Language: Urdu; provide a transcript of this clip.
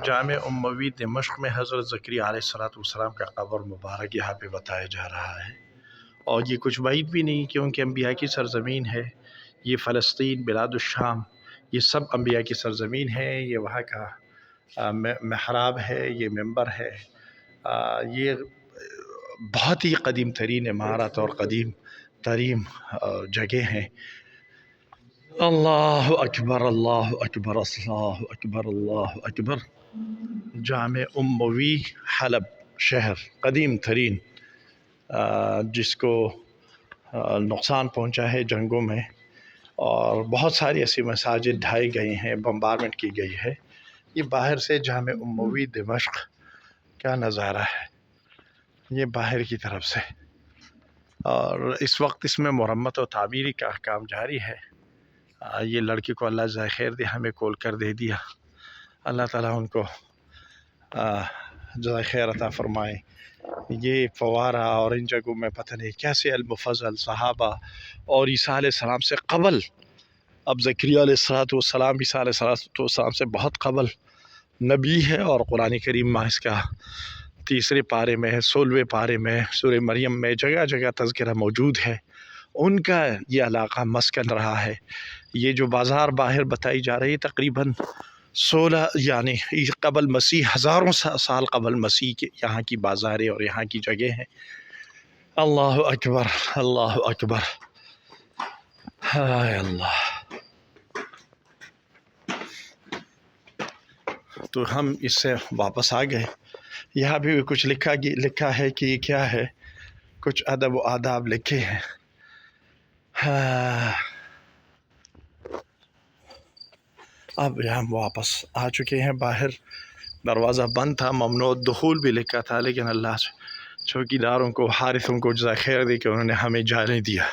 جامع اموی دمشق میں حضرت زکریا علیہ السلام کا قبر مبارک یہاں پہ بتایا جا رہا ہے، اور یہ کچھ بعید بھی نہیں کیونکہ انبیاء کی سرزمین ہے۔ یہ فلسطین، بلاد الشام، یہ سب انبیاء کی سرزمین ہے۔ یہ وہاں کا محراب ہے، یہ منبر ہے، یہ بہت ہی قدیم ترین عمارت اور قدیم ترین جگہ ہیں۔ اللہ اکبر، اللہ اکبر، اللہ اکبر، اللہ اکبر۔ جامع اموی حلب شہر قدیم ترین، جس کو نقصان پہنچا ہے جنگوں میں، اور بہت ساری ایسی مساجد ڈھائی گئی ہیں، بمبارمنٹ کی گئی ہے۔ یہ باہر سے جامع اموی دمشق کا نظارہ ہے، یہ باہر کی طرف سے، اور اس وقت اس میں مرمت و تعمیری کا کام جاری ہے۔ یہ لڑکی کو اللہ جزائے خیر دے، ہمیں کال کر دے دیا، اللہ تعالیٰ ان کو جزائے خیر عطا فرمائے۔ یہ فوارہ اور ان جگہوں میں پتہ نہیں کیسے المفضل صحابہ اور عیسیٰ علیہ السلام سے قبل، اب زکریا علیہ السلام عیسیٰ علیہ السلام سے بہت قبل نبی ہے، اور قرآن کریم میں اس کا 3 پارے میں، 16 پارے میں، سورہ مریم میں جگہ جگہ تذکرہ موجود ہے۔ ان کا یہ علاقہ مسکن رہا ہے۔ یہ جو بازار باہر بتائی جا رہی تقریباً 16 یعنی قبل مسیح، ہزاروں سال قبل مسیح کے یہاں کی بازاریں اور یہاں کی جگہ ہیں۔ اللہ اکبر، اللہ اکبر، ہائے اللہ۔ تو ہم اس سے واپس آ گئے۔ یہاں بھی کچھ لکھا ہے کہ یہ کیا ہے، کچھ ادب و آداب لکھے ہیں۔ اب ہم واپس آ چکے ہیں باہر، دروازہ بند تھا، ممنوع الدخول بھی لکھا تھا، لیکن اللہ چوکیداروں کو، حارثوں کو جزائے خیر دے کہ انہوں نے ہمیں جانے دیا۔